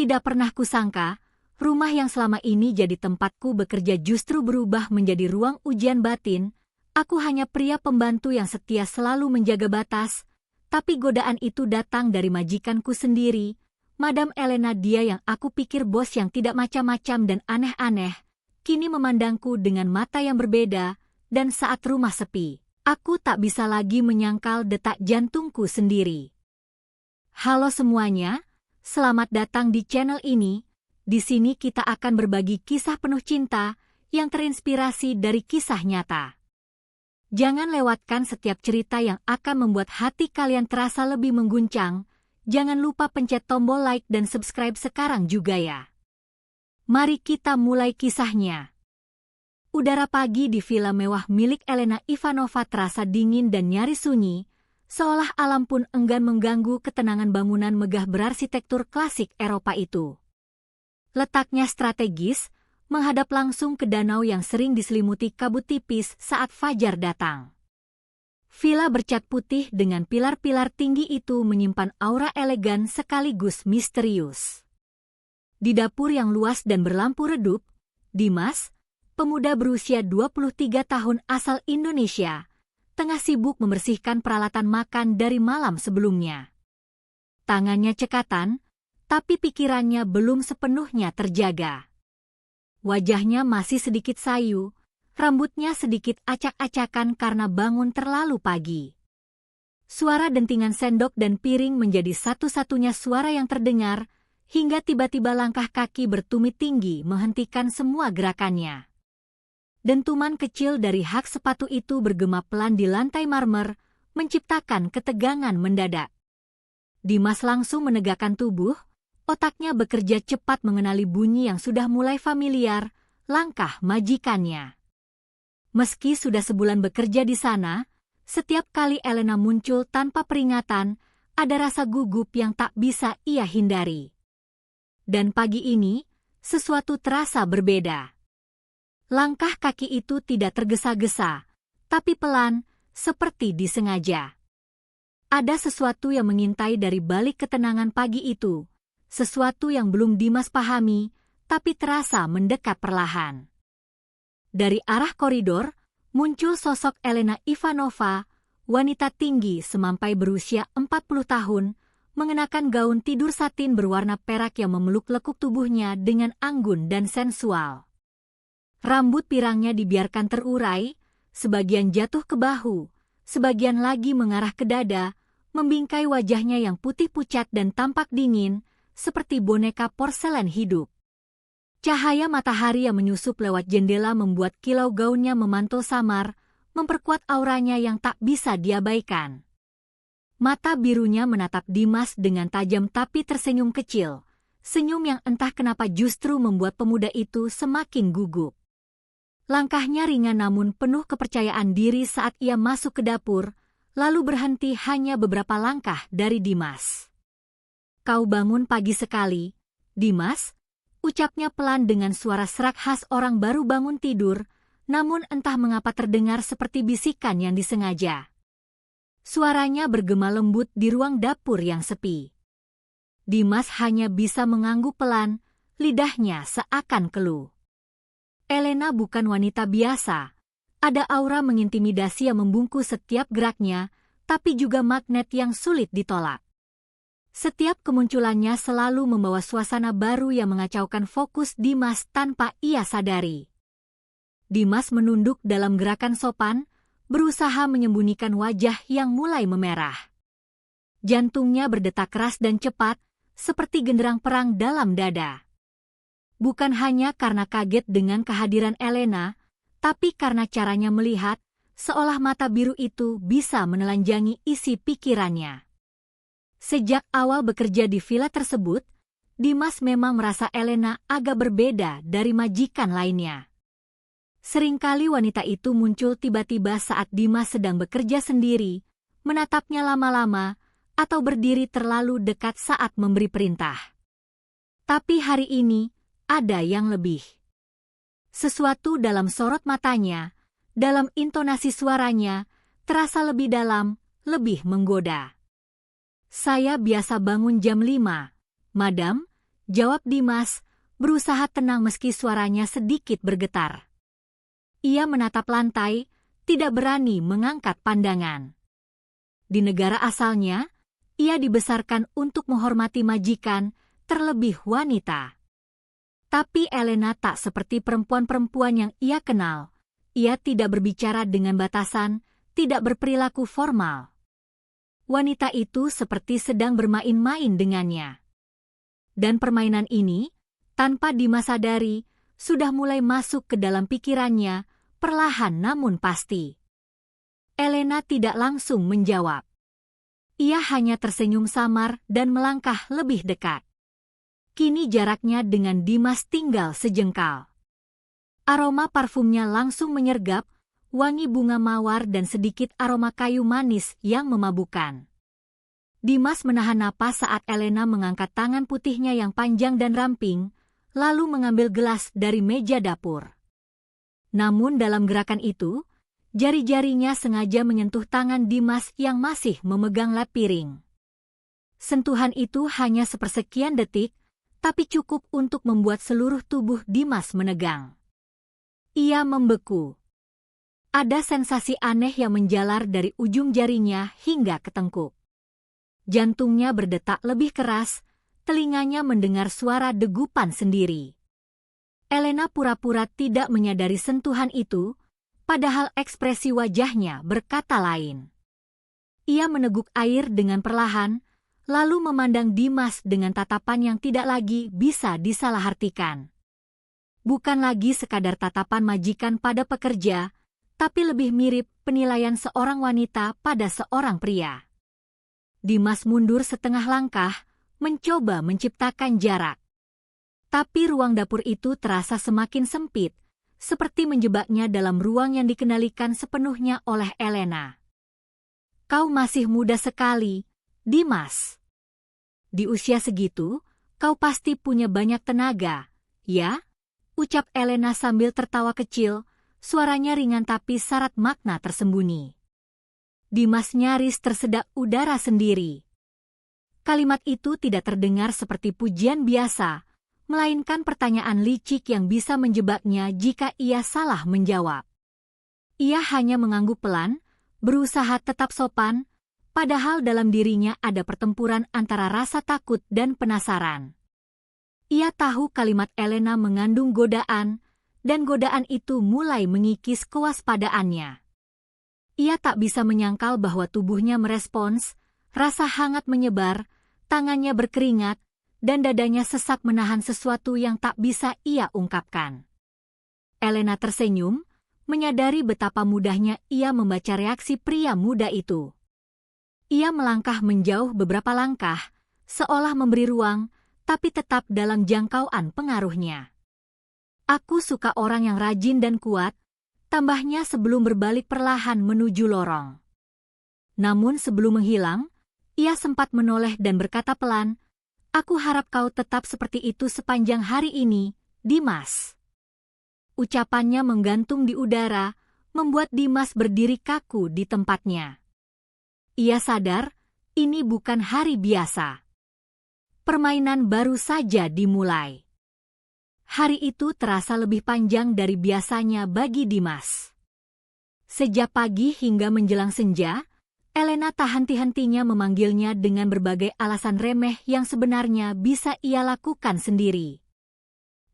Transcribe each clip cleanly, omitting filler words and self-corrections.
Tidak pernah kusangka, rumah yang selama ini jadi tempatku bekerja justru berubah menjadi ruang ujian batin. Aku hanya pria pembantu yang setia selalu menjaga batas, tapi godaan itu datang dari majikanku sendiri, Madam Elena. Dia yang aku pikir bos yang tidak macam-macam dan aneh-aneh, kini memandangku dengan mata yang berbeda, dan saat rumah sepi, aku tak bisa lagi menyangkal detak jantungku sendiri. Halo semuanya, selamat datang di channel ini. Di sini kita akan berbagi kisah penuh cinta yang terinspirasi dari kisah nyata. Jangan lewatkan setiap cerita yang akan membuat hati kalian terasa lebih mengguncang. Jangan lupa pencet tombol like dan subscribe sekarang juga ya. Mari kita mulai kisahnya. Udara pagi di villa mewah milik Elena Ivanova terasa dingin dan nyaris sunyi, seolah alam pun enggan mengganggu ketenangan bangunan megah berarsitektur klasik Eropa itu. Letaknya strategis, menghadap langsung ke danau yang sering diselimuti kabut tipis saat fajar datang. Villa bercat putih dengan pilar-pilar tinggi itu menyimpan aura elegan sekaligus misterius. Di dapur yang luas dan berlampu redup, Dimas, pemuda berusia 23 tahun asal Indonesia, tengah sibuk membersihkan peralatan makan dari malam sebelumnya. Tangannya cekatan, tapi pikirannya belum sepenuhnya terjaga. Wajahnya masih sedikit sayu, rambutnya sedikit acak-acakan karena bangun terlalu pagi. Suara dentingan sendok dan piring menjadi satu-satunya suara yang terdengar, hingga tiba-tiba langkah kaki bertumit tinggi menghentikan semua gerakannya. Dentuman kecil dari hak sepatu itu bergema pelan di lantai marmer, menciptakan ketegangan mendadak. Dimas langsung menegakkan tubuh, otaknya bekerja cepat mengenali bunyi yang sudah mulai familiar, langkah majikannya. Meski sudah sebulan bekerja di sana, setiap kali Elena muncul tanpa peringatan, ada rasa gugup yang tak bisa ia hindari. Dan pagi ini, sesuatu terasa berbeda. Langkah kaki itu tidak tergesa-gesa, tapi pelan, seperti disengaja. Ada sesuatu yang mengintai dari balik ketenangan pagi itu, sesuatu yang belum Dimas pahami, tapi terasa mendekat perlahan. Dari arah koridor, muncul sosok Elena Ivanova, wanita tinggi semampai berusia 40 tahun, mengenakan gaun tidur satin berwarna perak yang memeluk lekuk tubuhnya dengan anggun dan sensual. Rambut pirangnya dibiarkan terurai, sebagian jatuh ke bahu, sebagian lagi mengarah ke dada, membingkai wajahnya yang putih pucat dan tampak dingin, seperti boneka porselen hidup. Cahaya matahari yang menyusup lewat jendela membuat kilau gaunnya memantul samar, memperkuat auranya yang tak bisa diabaikan. Mata birunya menatap Dimas dengan tajam tapi tersenyum kecil, senyum yang entah kenapa justru membuat pemuda itu semakin gugup. Langkahnya ringan namun penuh kepercayaan diri saat ia masuk ke dapur, lalu berhenti hanya beberapa langkah dari Dimas. "Kau bangun pagi sekali, Dimas," ucapnya pelan dengan suara serak khas orang baru bangun tidur, namun entah mengapa terdengar seperti bisikan yang disengaja. Suaranya bergema lembut di ruang dapur yang sepi. Dimas hanya bisa mengangguk pelan, lidahnya seakan keluh. Elena bukan wanita biasa. Ada aura mengintimidasi yang membungkus setiap geraknya, tapi juga magnet yang sulit ditolak. Setiap kemunculannya selalu membawa suasana baru yang mengacaukan fokus Dimas tanpa ia sadari. Dimas menunduk dalam gerakan sopan, berusaha menyembunyikan wajah yang mulai memerah. Jantungnya berdetak keras dan cepat, seperti genderang perang dalam dada. Bukan hanya karena kaget dengan kehadiran Elena, tapi karena caranya melihat, seolah mata biru itu bisa menelanjangi isi pikirannya. Sejak awal bekerja di villa tersebut, Dimas memang merasa Elena agak berbeda dari majikan lainnya. Seringkali wanita itu muncul tiba-tiba saat Dimas sedang bekerja sendiri, menatapnya lama-lama, atau berdiri terlalu dekat saat memberi perintah. Tapi hari ini, ada yang lebih. Sesuatu dalam sorot matanya, dalam intonasi suaranya, terasa lebih dalam, lebih menggoda. "Saya biasa bangun jam 5, Madam," jawab Dimas, berusaha tenang meski suaranya sedikit bergetar. Ia menatap lantai, tidak berani mengangkat pandangan. Di negara asalnya, ia dibesarkan untuk menghormati majikan, terlebih wanita. Tapi Elena tak seperti perempuan-perempuan yang ia kenal. Ia tidak berbicara dengan batasan, tidak berperilaku formal. Wanita itu seperti sedang bermain-main dengannya. Dan permainan ini, tanpa Dimas sadari, sudah mulai masuk ke dalam pikirannya, perlahan namun pasti. Elena tidak langsung menjawab. Ia hanya tersenyum samar dan melangkah lebih dekat. Kini jaraknya dengan Dimas tinggal sejengkal. Aroma parfumnya langsung menyergap, wangi bunga mawar dan sedikit aroma kayu manis yang memabukkan. Dimas menahan napas saat Elena mengangkat tangan putihnya yang panjang dan ramping, lalu mengambil gelas dari meja dapur. Namun dalam gerakan itu, jari-jarinya sengaja menyentuh tangan Dimas yang masih memegang lap piring. Sentuhan itu hanya sepersekian detik, tapi cukup untuk membuat seluruh tubuh Dimas menegang. Ia membeku. Ada sensasi aneh yang menjalar dari ujung jarinya hingga ke tengkuk. Jantungnya berdetak lebih keras, telinganya mendengar suara degupan sendiri. Elena pura-pura tidak menyadari sentuhan itu, padahal ekspresi wajahnya berkata lain. Ia meneguk air dengan perlahan, lalu memandang Dimas dengan tatapan yang tidak lagi bisa disalahartikan. Bukan lagi sekadar tatapan majikan pada pekerja, tapi lebih mirip penilaian seorang wanita pada seorang pria. Dimas mundur setengah langkah, mencoba menciptakan jarak. Tapi ruang dapur itu terasa semakin sempit, seperti menjebaknya dalam ruang yang dikendalikan sepenuhnya oleh Elena. Kau masih muda sekali, Dimas. Di usia segitu, kau pasti punya banyak tenaga, ya? Ucap Elena sambil tertawa kecil, suaranya ringan tapi syarat makna tersembunyi. Dimas nyaris tersedak udara sendiri. Kalimat itu tidak terdengar seperti pujian biasa, melainkan pertanyaan licik yang bisa menjebaknya jika ia salah menjawab. Ia hanya mengangguk pelan, berusaha tetap sopan, padahal dalam dirinya ada pertempuran antara rasa takut dan penasaran. Ia tahu kalimat Elena mengandung godaan, dan godaan itu mulai mengikis kewaspadaannya. Ia tak bisa menyangkal bahwa tubuhnya merespons, rasa hangat menyebar, tangannya berkeringat, dan dadanya sesak menahan sesuatu yang tak bisa ia ungkapkan. Elena tersenyum, menyadari betapa mudahnya ia membaca reaksi pria muda itu. Ia melangkah menjauh beberapa langkah, seolah memberi ruang, tapi tetap dalam jangkauan pengaruhnya. Aku suka orang yang rajin dan kuat, tambahnya sebelum berbalik perlahan menuju lorong. Namun sebelum menghilang, ia sempat menoleh dan berkata pelan, "Aku harap kau tetap seperti itu sepanjang hari ini, Dimas." Ucapannya menggantung di udara, membuat Dimas berdiri kaku di tempatnya. Ia sadar, ini bukan hari biasa. Permainan baru saja dimulai. Hari itu terasa lebih panjang dari biasanya bagi Dimas. Sejak pagi hingga menjelang senja, Elena tak henti-hentinya memanggilnya dengan berbagai alasan remeh yang sebenarnya bisa ia lakukan sendiri.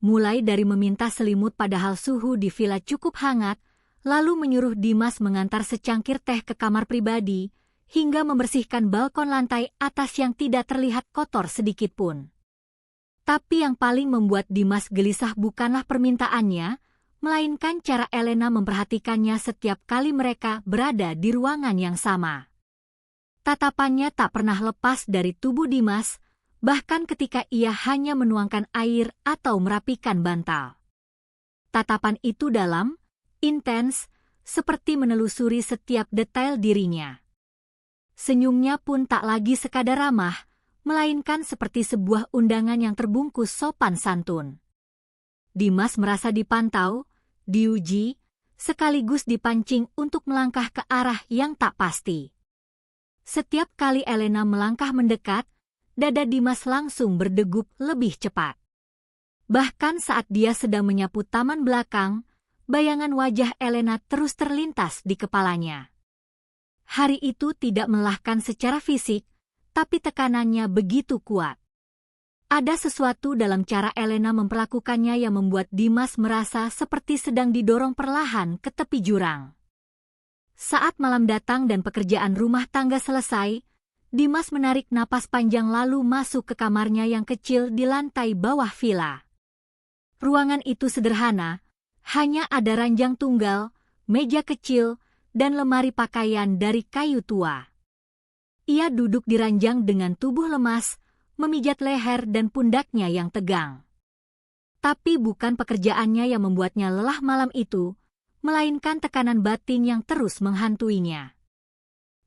Mulai dari meminta selimut padahal suhu di villa cukup hangat, lalu menyuruh Dimas mengantar secangkir teh ke kamar pribadi, hingga membersihkan balkon lantai atas yang tidak terlihat kotor sedikitpun. Tapi yang paling membuat Dimas gelisah bukanlah permintaannya, melainkan cara Elena memperhatikannya setiap kali mereka berada di ruangan yang sama. Tatapannya tak pernah lepas dari tubuh Dimas, bahkan ketika ia hanya menuangkan air atau merapikan bantal. Tatapan itu dalam, intens, seperti menelusuri setiap detail dirinya. Senyumnya pun tak lagi sekadar ramah, melainkan seperti sebuah undangan yang terbungkus sopan santun. Dimas merasa dipantau, diuji, sekaligus dipancing untuk melangkah ke arah yang tak pasti. Setiap kali Elena melangkah mendekat, dada Dimas langsung berdegup lebih cepat. Bahkan saat dia sedang menyapu taman belakang, bayangan wajah Elena terus terlintas di kepalanya. Hari itu tidak melelahkan secara fisik, tapi tekanannya begitu kuat. Ada sesuatu dalam cara Elena memperlakukannya yang membuat Dimas merasa seperti sedang didorong perlahan ke tepi jurang. Saat malam datang dan pekerjaan rumah tangga selesai, Dimas menarik napas panjang lalu masuk ke kamarnya yang kecil di lantai bawah villa. Ruangan itu sederhana, hanya ada ranjang tunggal, meja kecil, dan lemari pakaian dari kayu tua. Ia duduk di ranjang dengan tubuh lemas, memijat leher dan pundaknya yang tegang. Tapi bukan pekerjaannya yang membuatnya lelah malam itu, melainkan tekanan batin yang terus menghantuinya.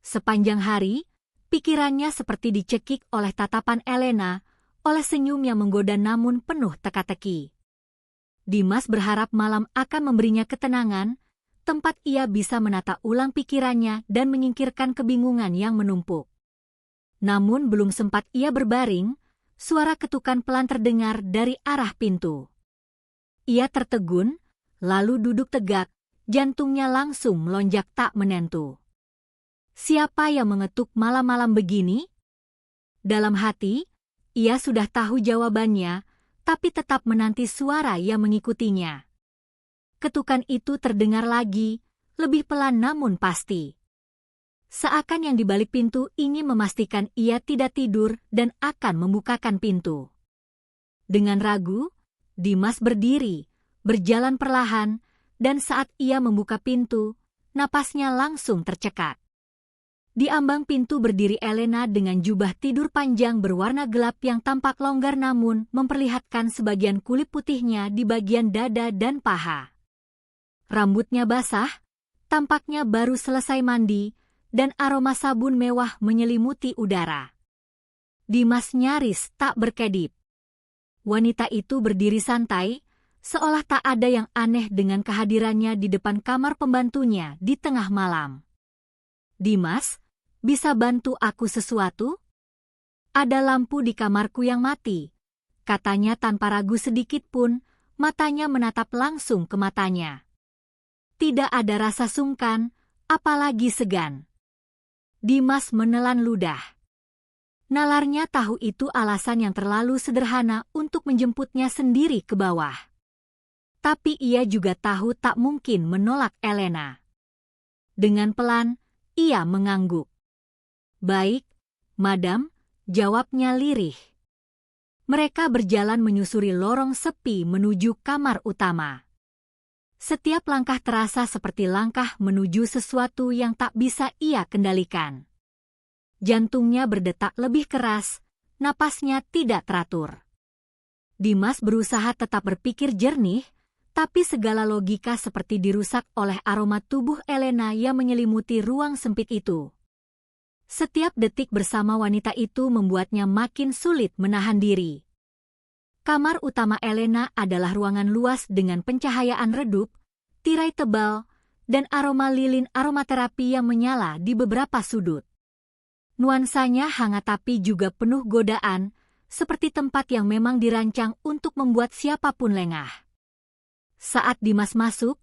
Sepanjang hari, pikirannya seperti dicekik oleh tatapan Elena, oleh senyum yang menggoda namun penuh teka-teki. Dimas berharap malam akan memberinya ketenangan, tempat ia bisa menata ulang pikirannya dan menyingkirkan kebingungan yang menumpuk. Namun belum sempat ia berbaring, suara ketukan pelan terdengar dari arah pintu. Ia tertegun, lalu duduk tegak, jantungnya langsung melonjak tak menentu. Siapa yang mengetuk malam-malam begini? Dalam hati, ia sudah tahu jawabannya, tapi tetap menanti suara yang mengikutinya. Ketukan itu terdengar lagi, lebih pelan namun pasti. Seakan yang di balik pintu ingin memastikan ia tidak tidur dan akan membukakan pintu. Dengan ragu, Dimas berdiri, berjalan perlahan, dan saat ia membuka pintu, napasnya langsung tercekat. Di ambang pintu berdiri Elena dengan jubah tidur panjang berwarna gelap yang tampak longgar namun memperlihatkan sebagian kulit putihnya di bagian dada dan paha. Rambutnya basah, tampaknya baru selesai mandi, dan aroma sabun mewah menyelimuti udara. Dimas nyaris tak berkedip. Wanita itu berdiri santai, seolah tak ada yang aneh dengan kehadirannya di depan kamar pembantunya di tengah malam. Dimas, bisa bantu aku sesuatu? Ada lampu di kamarku yang mati, katanya tanpa ragu sedikit pun, matanya menatap langsung ke matanya. Tidak ada rasa sungkan, apalagi segan. Dimas menelan ludah. Nalarnya tahu itu alasan yang terlalu sederhana untuk menjemputnya sendiri ke bawah. Tapi ia juga tahu tak mungkin menolak Elena. Dengan pelan, ia mengangguk. Baik, madam, jawabnya lirih. Mereka berjalan menyusuri lorong sepi menuju kamar utama. Setiap langkah terasa seperti langkah menuju sesuatu yang tak bisa ia kendalikan. Jantungnya berdetak lebih keras, napasnya tidak teratur. Dimas berusaha tetap berpikir jernih, tapi segala logika seperti dirusak oleh aroma tubuh Elena yang menyelimuti ruang sempit itu. Setiap detik bersama wanita itu membuatnya makin sulit menahan diri. Kamar utama Elena adalah ruangan luas dengan pencahayaan redup, tirai tebal, dan aroma lilin aromaterapi yang menyala di beberapa sudut. Nuansanya hangat tapi juga penuh godaan, seperti tempat yang memang dirancang untuk membuat siapapun lengah. Saat Dimas masuk,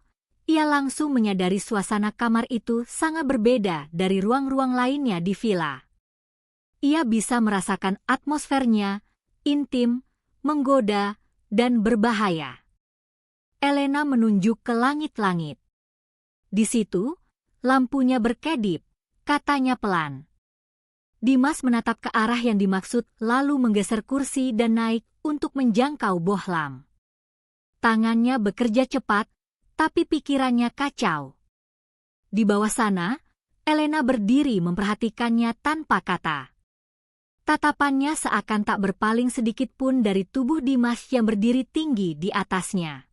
ia langsung menyadari suasana kamar itu sangat berbeda dari ruang-ruang lainnya di villa. Ia bisa merasakan atmosfernya, intim, menggoda, dan berbahaya. Elena menunjuk ke langit-langit. Di situ, lampunya berkedip, katanya pelan. Dimas menatap ke arah yang dimaksud lalu menggeser kursi dan naik untuk menjangkau bohlam. Tangannya bekerja cepat, tapi pikirannya kacau. Di bawah sana, Elena berdiri memperhatikannya tanpa kata. Tatapannya seakan tak berpaling sedikit pun dari tubuh Dimas yang berdiri tinggi di atasnya.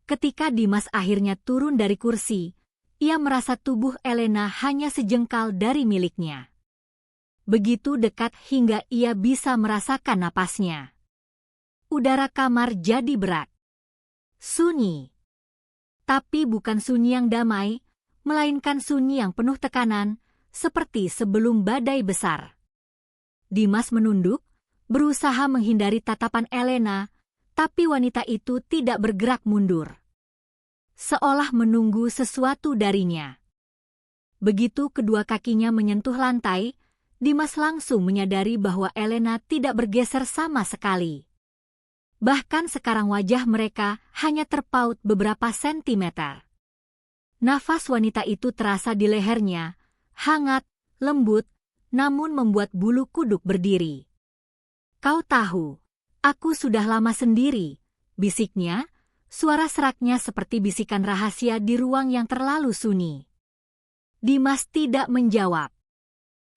Ketika Dimas akhirnya turun dari kursi, ia merasa tubuh Elena hanya sejengkal dari miliknya. Begitu dekat hingga ia bisa merasakan napasnya. Udara kamar jadi berat. Sunyi. Tapi bukan sunyi yang damai, melainkan sunyi yang penuh tekanan, seperti sebelum badai besar. Dimas menunduk, berusaha menghindari tatapan Elena, tapi wanita itu tidak bergerak mundur. Seolah menunggu sesuatu darinya. Begitu kedua kakinya menyentuh lantai, Dimas langsung menyadari bahwa Elena tidak bergeser sama sekali. Bahkan sekarang wajah mereka hanya terpaut beberapa sentimeter. Nafas wanita itu terasa di lehernya, hangat, lembut, namun membuat bulu kuduk berdiri. "Kau tahu, aku sudah lama sendiri," bisiknya, suara seraknya seperti bisikan rahasia di ruang yang terlalu sunyi. Dimas tidak menjawab.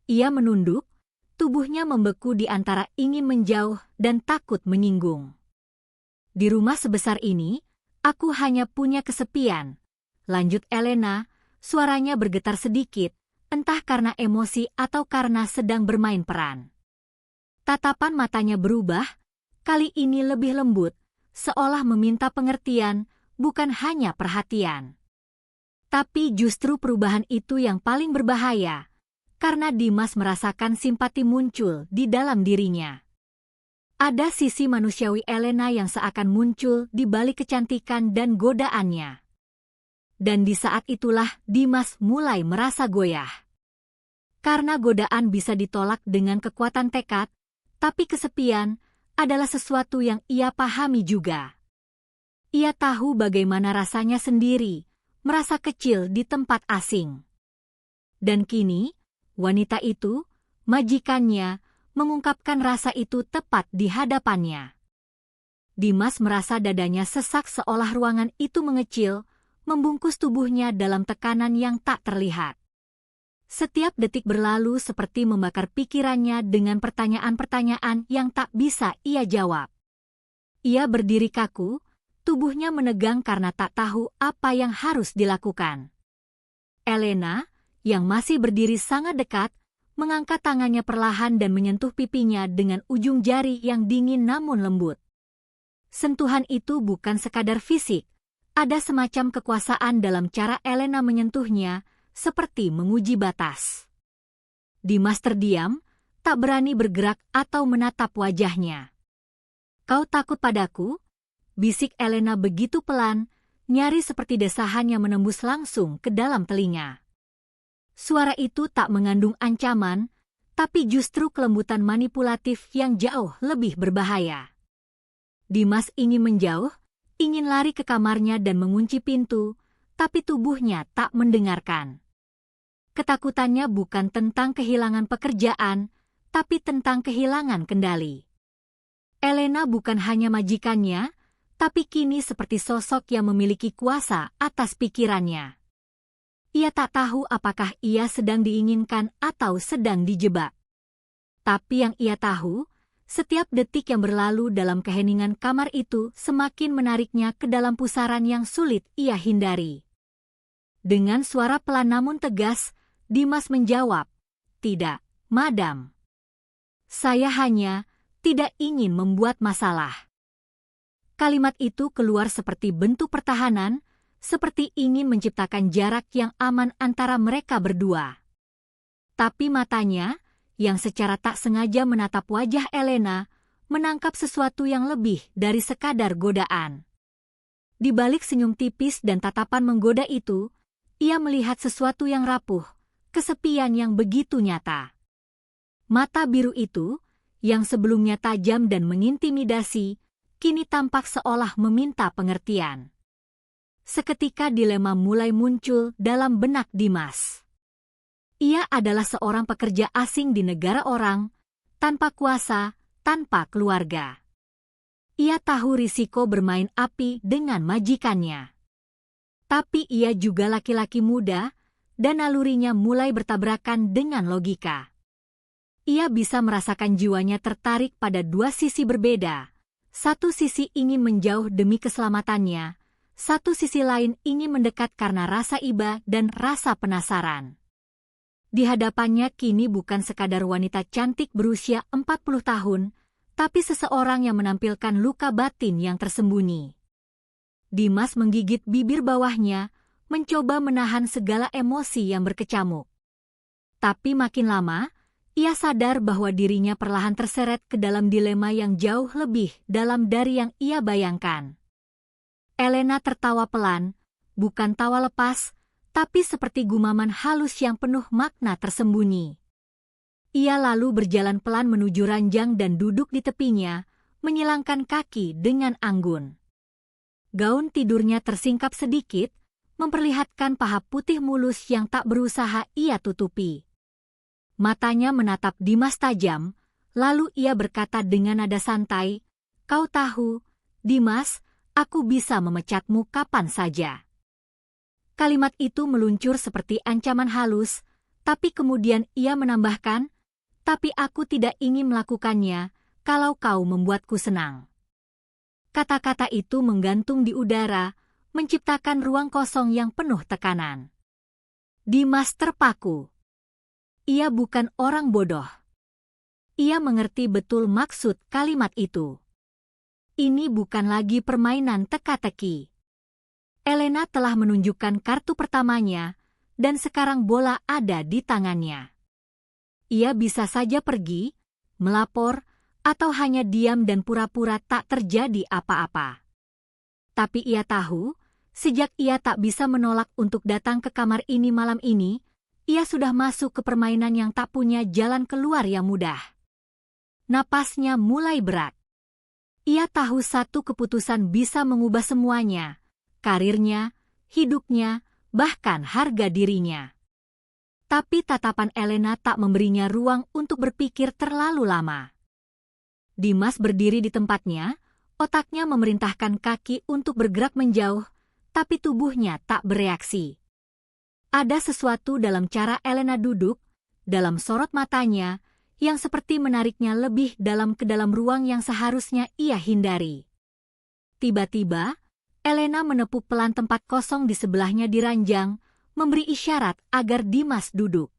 Ia menunduk, tubuhnya membeku di antara ingin menjauh dan takut menyinggung. "Di rumah sebesar ini, aku hanya punya kesepian," lanjut Elena, suaranya bergetar sedikit, entah karena emosi atau karena sedang bermain peran. Tatapan matanya berubah, kali ini lebih lembut, seolah meminta pengertian, bukan hanya perhatian. Tapi justru perubahan itu yang paling berbahaya, karena Dimas merasakan simpati muncul di dalam dirinya. Ada sisi manusiawi Elena yang seakan muncul di balik kecantikan dan godaannya. Dan di saat itulah Dimas mulai merasa goyah. Karena godaan bisa ditolak dengan kekuatan tekad, tapi kesepian adalah sesuatu yang ia pahami juga. Ia tahu bagaimana rasanya sendiri, merasa kecil di tempat asing. Dan kini, wanita itu, majikannya, mengungkapkan rasa itu tepat di hadapannya. Dimas merasa dadanya sesak seolah ruangan itu mengecil, membungkus tubuhnya dalam tekanan yang tak terlihat. Setiap detik berlalu seperti membakar pikirannya dengan pertanyaan-pertanyaan yang tak bisa ia jawab. Ia berdiri kaku, tubuhnya menegang karena tak tahu apa yang harus dilakukan. Elena, yang masih berdiri sangat dekat, mengangkat tangannya perlahan dan menyentuh pipinya dengan ujung jari yang dingin namun lembut. Sentuhan itu bukan sekadar fisik, ada semacam kekuasaan dalam cara Elena menyentuhnya, seperti menguji batas. Dimas terdiam, tak berani bergerak atau menatap wajahnya. "Kau takut padaku?" bisik Elena begitu pelan, nyaris seperti desahan yang menembus langsung ke dalam telinga. Suara itu tak mengandung ancaman, tapi justru kelembutan manipulatif yang jauh lebih berbahaya. Dimas ingin menjauh, ingin lari ke kamarnya dan mengunci pintu, tapi tubuhnya tak mendengarkan. Ketakutannya bukan tentang kehilangan pekerjaan, tapi tentang kehilangan kendali. Elena bukan hanya majikannya, tapi kini seperti sosok yang memiliki kuasa atas pikirannya. Ia tak tahu apakah ia sedang diinginkan atau sedang dijebak. Tapi yang ia tahu, setiap detik yang berlalu dalam keheningan kamar itu semakin menariknya ke dalam pusaran yang sulit ia hindari. Dengan suara pelan namun tegas, Dimas menjawab, "Tidak, Madam. Saya hanya tidak ingin membuat masalah." Kalimat itu keluar seperti bentuk pertahanan, seperti ingin menciptakan jarak yang aman antara mereka berdua. Tapi matanya, yang secara tak sengaja menatap wajah Elena, menangkap sesuatu yang lebih dari sekadar godaan. Di balik senyum tipis dan tatapan menggoda itu, ia melihat sesuatu yang rapuh, kesepian yang begitu nyata. Mata biru itu, yang sebelumnya tajam dan mengintimidasi, kini tampak seolah meminta pengertian. Seketika dilema mulai muncul dalam benak Dimas. Ia adalah seorang pekerja asing di negara orang, tanpa kuasa, tanpa keluarga. Ia tahu risiko bermain api dengan majikannya. Tapi ia juga laki-laki muda, dan nalurinya mulai bertabrakan dengan logika. Ia bisa merasakan jiwanya tertarik pada dua sisi berbeda. Satu sisi ingin menjauh demi keselamatannya, satu sisi lain ingin mendekat karena rasa iba dan rasa penasaran. Di hadapannya kini bukan sekadar wanita cantik berusia 40 tahun, tapi seseorang yang menampilkan luka batin yang tersembunyi. Dimas menggigit bibir bawahnya, mencoba menahan segala emosi yang berkecamuk. Tapi makin lama, ia sadar bahwa dirinya perlahan terseret ke dalam dilema yang jauh lebih dalam dari yang ia bayangkan. Elena tertawa pelan, bukan tawa lepas, tapi seperti gumaman halus yang penuh makna tersembunyi. Ia lalu berjalan pelan menuju ranjang dan duduk di tepinya, menyilangkan kaki dengan anggun. Gaun tidurnya tersingkap sedikit, memperlihatkan paha putih mulus yang tak berusaha ia tutupi. Matanya menatap Dimas tajam, lalu ia berkata dengan nada santai, "Kau tahu, Dimas, aku bisa memecatmu kapan saja." Kalimat itu meluncur seperti ancaman halus, tapi kemudian ia menambahkan, "Tapi aku tidak ingin melakukannya kalau kau membuatku senang." Kata-kata itu menggantung di udara, menciptakan ruang kosong yang penuh tekanan. Dimas terpaku. Ia bukan orang bodoh. Ia mengerti betul maksud kalimat itu. Ini bukan lagi permainan teka-teki. Elena telah menunjukkan kartu pertamanya, dan sekarang bola ada di tangannya. Ia bisa saja pergi, melapor, atau hanya diam dan pura-pura tak terjadi apa-apa. Tapi ia tahu, sejak ia tak bisa menolak untuk datang ke kamar ini malam ini, ia sudah masuk ke permainan yang tak punya jalan keluar yang mudah. Napasnya mulai berat. Ia tahu satu keputusan bisa mengubah semuanya, karirnya, hidupnya, bahkan harga dirinya. Tapi tatapan Elena tak memberinya ruang untuk berpikir terlalu lama. Dimas berdiri di tempatnya, otaknya memerintahkan kaki untuk bergerak menjauh, tapi tubuhnya tak bereaksi. Ada sesuatu dalam cara Elena duduk, dalam sorot matanya, yang seperti menariknya lebih dalam ke dalam ruang yang seharusnya ia hindari. Tiba-tiba, Elena menepuk pelan tempat kosong di sebelahnya di ranjang, memberi isyarat agar Dimas duduk.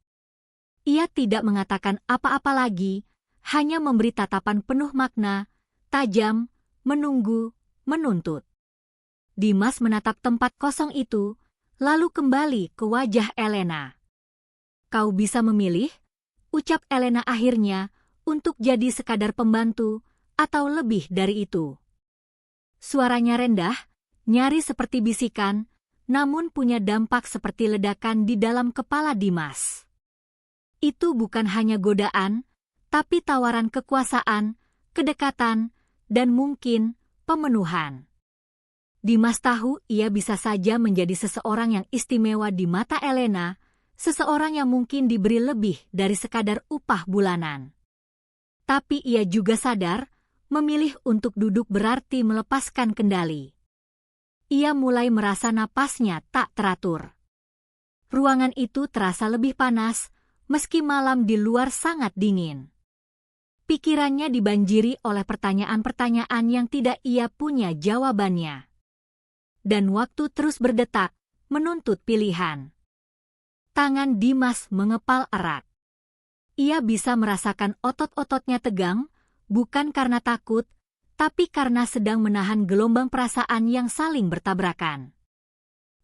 Ia tidak mengatakan apa-apa lagi, hanya memberi tatapan penuh makna, tajam, menunggu, menuntut. Dimas menatap tempat kosong itu, lalu kembali ke wajah Elena. "Kau bisa memilih," ucap Elena akhirnya, "untuk jadi sekadar pembantu, atau lebih dari itu." Suaranya rendah, nyaris seperti bisikan, namun punya dampak seperti ledakan di dalam kepala Dimas. Itu bukan hanya godaan, tapi tawaran kekuasaan, kedekatan, dan mungkin pemenuhan. Dimas tahu ia bisa saja menjadi seseorang yang istimewa di mata Elena, seseorang yang mungkin diberi lebih dari sekadar upah bulanan. Tapi ia juga sadar, memilih untuk duduk berarti melepaskan kendali. Ia mulai merasa napasnya tak teratur. Ruangan itu terasa lebih panas, meski malam di luar sangat dingin. Pikirannya dibanjiri oleh pertanyaan-pertanyaan yang tidak ia punya jawabannya. Dan waktu terus berdetak, menuntut pilihan. Tangan Dimas mengepal erat. Ia bisa merasakan otot-ototnya tegang, bukan karena takut, tapi karena sedang menahan gelombang perasaan yang saling bertabrakan.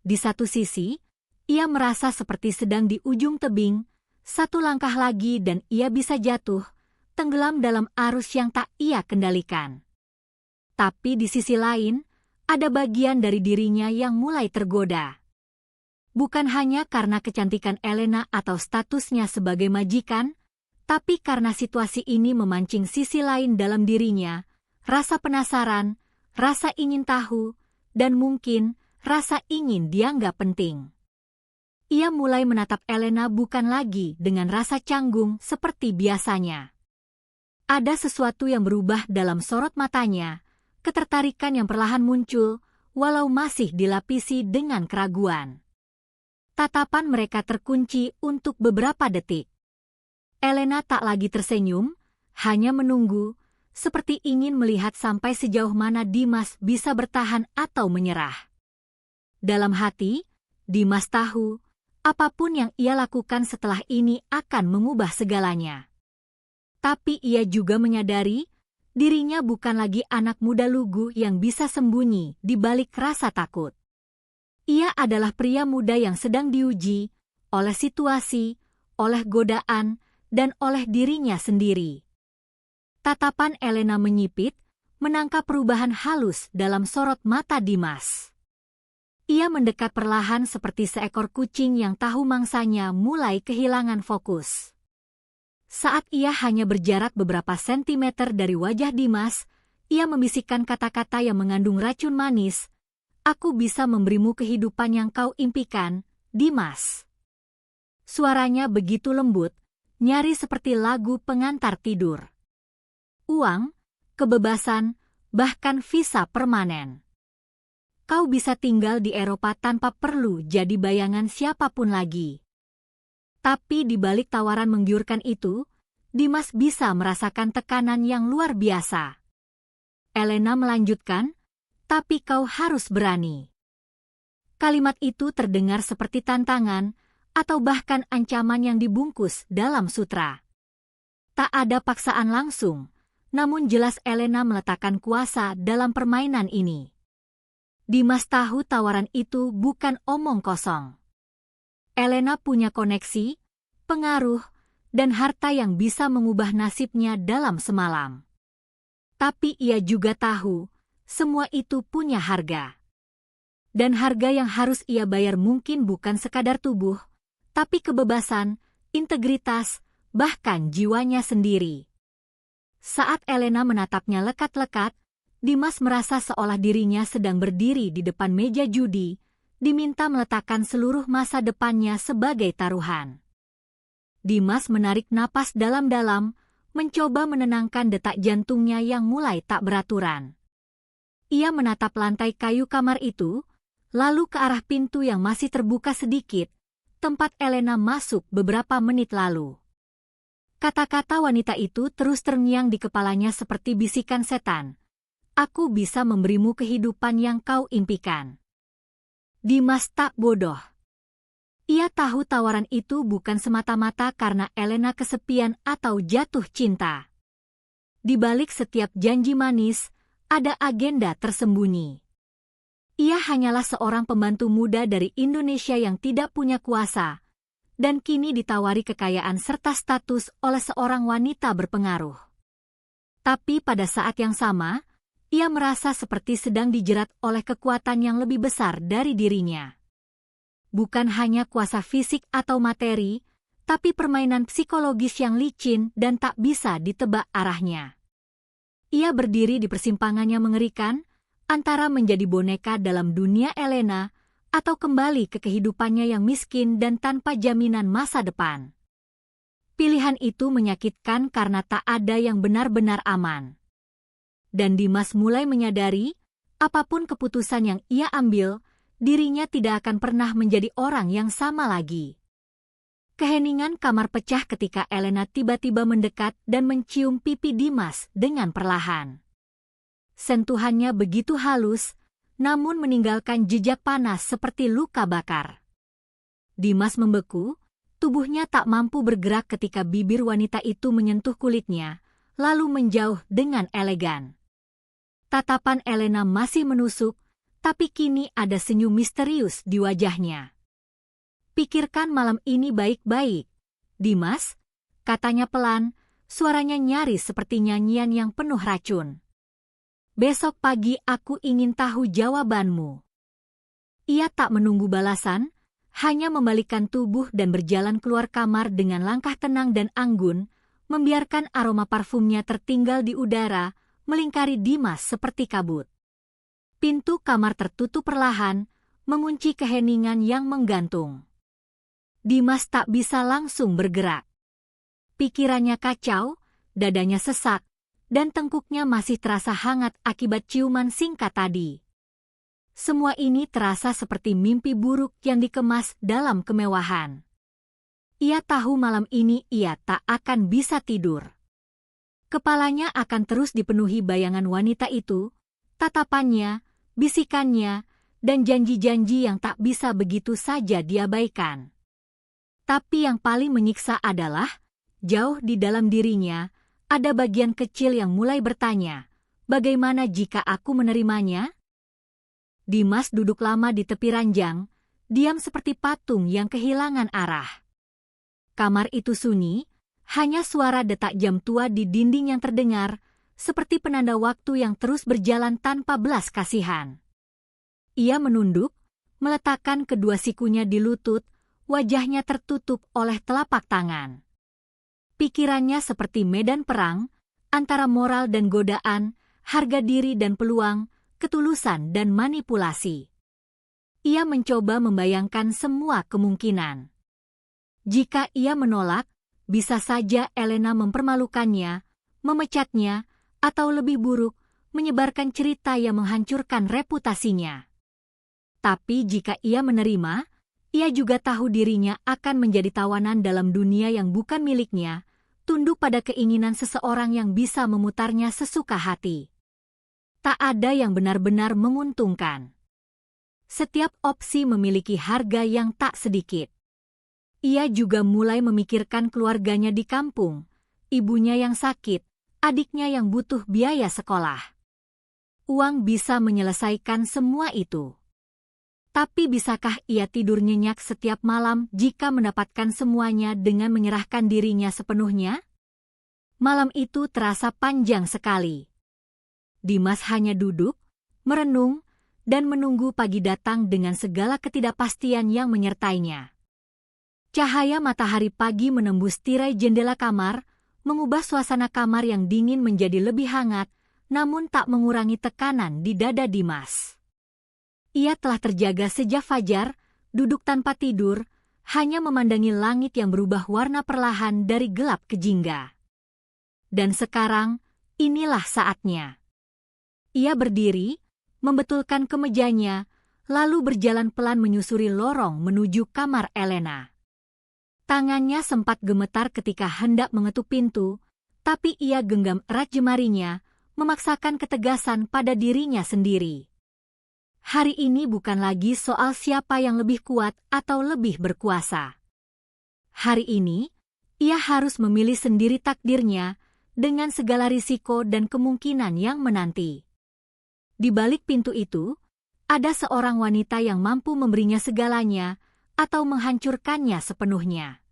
Di satu sisi, ia merasa seperti sedang di ujung tebing, satu langkah lagi dan ia bisa jatuh, tenggelam dalam arus yang tak ia kendalikan. Tapi di sisi lain, ada bagian dari dirinya yang mulai tergoda. Bukan hanya karena kecantikan Elena atau statusnya sebagai majikan, tapi karena situasi ini memancing sisi lain dalam dirinya, rasa penasaran, rasa ingin tahu, dan mungkin rasa ingin dianggap penting. Ia mulai menatap Elena bukan lagi dengan rasa canggung seperti biasanya. Ada sesuatu yang berubah dalam sorot matanya, ketertarikan yang perlahan muncul, walau masih dilapisi dengan keraguan. Tatapan mereka terkunci untuk beberapa detik. Elena tak lagi tersenyum, hanya menunggu, seperti ingin melihat sampai sejauh mana Dimas bisa bertahan atau menyerah. Dalam hati, Dimas tahu, apapun yang ia lakukan setelah ini akan mengubah segalanya. Tapi ia juga menyadari, dirinya bukan lagi anak muda lugu yang bisa sembunyi di balik rasa takut. Ia adalah pria muda yang sedang diuji oleh situasi, oleh godaan, dan oleh dirinya sendiri. Tatapan Elena menyipit, menangkap perubahan halus dalam sorot mata Dimas. Ia mendekat perlahan seperti seekor kucing yang tahu mangsanya mulai kehilangan fokus. Saat ia hanya berjarak beberapa sentimeter dari wajah Dimas, ia membisikkan kata-kata yang mengandung racun manis. Aku bisa memberimu kehidupan yang kau impikan, Dimas. Suaranya begitu lembut, nyaris seperti lagu pengantar tidur. Uang, kebebasan, bahkan visa permanen. Kau bisa tinggal di Eropa tanpa perlu jadi bayangan siapapun lagi. Tapi di balik tawaran menggiurkan itu, Dimas bisa merasakan tekanan yang luar biasa. Elena melanjutkan, tapi kau harus berani. Kalimat itu terdengar seperti tantangan, atau bahkan ancaman yang dibungkus dalam sutra. Tak ada paksaan langsung, namun jelas Elena meletakkan kuasa dalam permainan ini. Dimas tahu tawaran itu bukan omong kosong. Elena punya koneksi, pengaruh, dan harta yang bisa mengubah nasibnya dalam semalam. Tapi ia juga tahu, semua itu punya harga. Dan harga yang harus ia bayar mungkin bukan sekadar tubuh, tapi kebebasan, integritas, bahkan jiwanya sendiri. Saat Elena menatapnya lekat-lekat, Dimas merasa seolah dirinya sedang berdiri di depan meja judi, diminta meletakkan seluruh masa depannya sebagai taruhan. Dimas menarik napas dalam-dalam, mencoba menenangkan detak jantungnya yang mulai tak beraturan. Ia menatap lantai kayu kamar itu, lalu ke arah pintu yang masih terbuka sedikit, tempat Elena masuk beberapa menit lalu. Kata-kata wanita itu terus terngiang di kepalanya seperti bisikan setan. Aku bisa memberimu kehidupan yang kau impikan. Dimas tak bodoh. Ia tahu tawaran itu bukan semata-mata karena Elena kesepian atau jatuh cinta. Di balik setiap janji manis, ada agenda tersembunyi. Ia hanyalah seorang pembantu muda dari Indonesia yang tidak punya kuasa, dan kini ditawari kekayaan serta status oleh seorang wanita berpengaruh. Tapi pada saat yang sama, ia merasa seperti sedang dijerat oleh kekuatan yang lebih besar dari dirinya. Bukan hanya kuasa fisik atau materi, tapi permainan psikologis yang licin dan tak bisa ditebak arahnya. Ia berdiri di persimpangan yang mengerikan, antara menjadi boneka dalam dunia Elena, atau kembali ke kehidupannya yang miskin dan tanpa jaminan masa depan. Pilihan itu menyakitkan karena tak ada yang benar-benar aman. Dan Dimas mulai menyadari, apapun keputusan yang ia ambil, dirinya tidak akan pernah menjadi orang yang sama lagi. Keheningan kamar pecah ketika Elena tiba-tiba mendekat dan mencium pipi Dimas dengan perlahan. Sentuhannya begitu halus, namun meninggalkan jejak panas seperti luka bakar. Dimas membeku, tubuhnya tak mampu bergerak ketika bibir wanita itu menyentuh kulitnya, lalu menjauh dengan elegan. Tatapan Elena masih menusuk, tapi kini ada senyum misterius di wajahnya. Pikirkan malam ini baik-baik, Dimas, katanya pelan, suaranya nyaris seperti nyanyian yang penuh racun. Besok pagi aku ingin tahu jawabanmu. Ia tak menunggu balasan, hanya membalikkan tubuh dan berjalan keluar kamar dengan langkah tenang dan anggun, membiarkan aroma parfumnya tertinggal di udara, melingkari Dimas seperti kabut. Pintu kamar tertutup perlahan, mengunci keheningan yang menggantung. Dimas tak bisa langsung bergerak. Pikirannya kacau, dadanya sesak, dan tengkuknya masih terasa hangat akibat ciuman singkat tadi. Semua ini terasa seperti mimpi buruk yang dikemas dalam kemewahan. Ia tahu malam ini ia tak akan bisa tidur. Kepalanya akan terus dipenuhi bayangan wanita itu, tatapannya, bisikannya, dan janji-janji yang tak bisa begitu saja diabaikan. Tapi yang paling menyiksa adalah, jauh di dalam dirinya, ada bagian kecil yang mulai bertanya, bagaimana jika aku menerimanya? Dimas duduk lama di tepi ranjang, diam seperti patung yang kehilangan arah. Kamar itu sunyi, Hanya suara detak jam tua di dinding yang terdengar, seperti penanda waktu yang terus berjalan tanpa belas kasihan. Ia menunduk, meletakkan kedua sikunya di lutut, wajahnya tertutup oleh telapak tangan. Pikirannya seperti medan perang, antara moral dan godaan, harga diri dan peluang, ketulusan dan manipulasi. Ia mencoba membayangkan semua kemungkinan. Jika ia menolak, bisa saja Elena mempermalukannya, memecatnya, atau lebih buruk, menyebarkan cerita yang menghancurkan reputasinya. Tapi jika ia menerima, ia juga tahu dirinya akan menjadi tawanan dalam dunia yang bukan miliknya, tunduk pada keinginan seseorang yang bisa memutarnya sesuka hati. Tak ada yang benar-benar menguntungkan. Setiap opsi memiliki harga yang tak sedikit. Ia juga mulai memikirkan keluarganya di kampung, ibunya yang sakit, adiknya yang butuh biaya sekolah. Uang bisa menyelesaikan semua itu. Tapi bisakah ia tidur nyenyak setiap malam jika mendapatkan semuanya dengan menyerahkan dirinya sepenuhnya? Malam itu terasa panjang sekali. Dimas hanya duduk, merenung, dan menunggu pagi datang dengan segala ketidakpastian yang menyertainya. Cahaya matahari pagi menembus tirai jendela kamar, mengubah suasana kamar yang dingin menjadi lebih hangat, namun tak mengurangi tekanan di dada Dimas. Ia telah terjaga sejak fajar, duduk tanpa tidur, hanya memandangi langit yang berubah warna perlahan dari gelap ke jingga. Dan sekarang, inilah saatnya. Ia berdiri, membetulkan kemejanya, lalu berjalan pelan menyusuri lorong menuju kamar Elena. Tangannya sempat gemetar ketika hendak mengetuk pintu, tapi ia genggam erat jemarinya, memaksakan ketegasan pada dirinya sendiri. Hari ini bukan lagi soal siapa yang lebih kuat atau lebih berkuasa. Hari ini, ia harus memilih sendiri takdirnya dengan segala risiko dan kemungkinan yang menanti. Di balik pintu itu, ada seorang wanita yang mampu memberinya segalanya atau menghancurkannya sepenuhnya.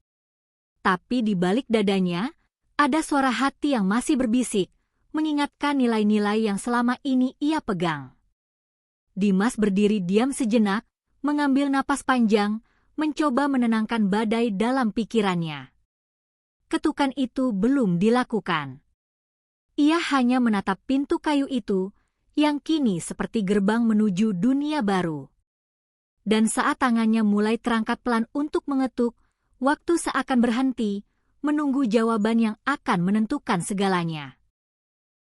Tapi di balik dadanya, ada suara hati yang masih berbisik, mengingatkan nilai-nilai yang selama ini ia pegang. Dimas berdiri diam sejenak, mengambil napas panjang, mencoba menenangkan badai dalam pikirannya. Ketukan itu belum dilakukan. Ia hanya menatap pintu kayu itu, yang kini seperti gerbang menuju dunia baru. Dan saat tangannya mulai terangkat pelan untuk mengetuk, waktu seakan berhenti, menunggu jawaban yang akan menentukan segalanya.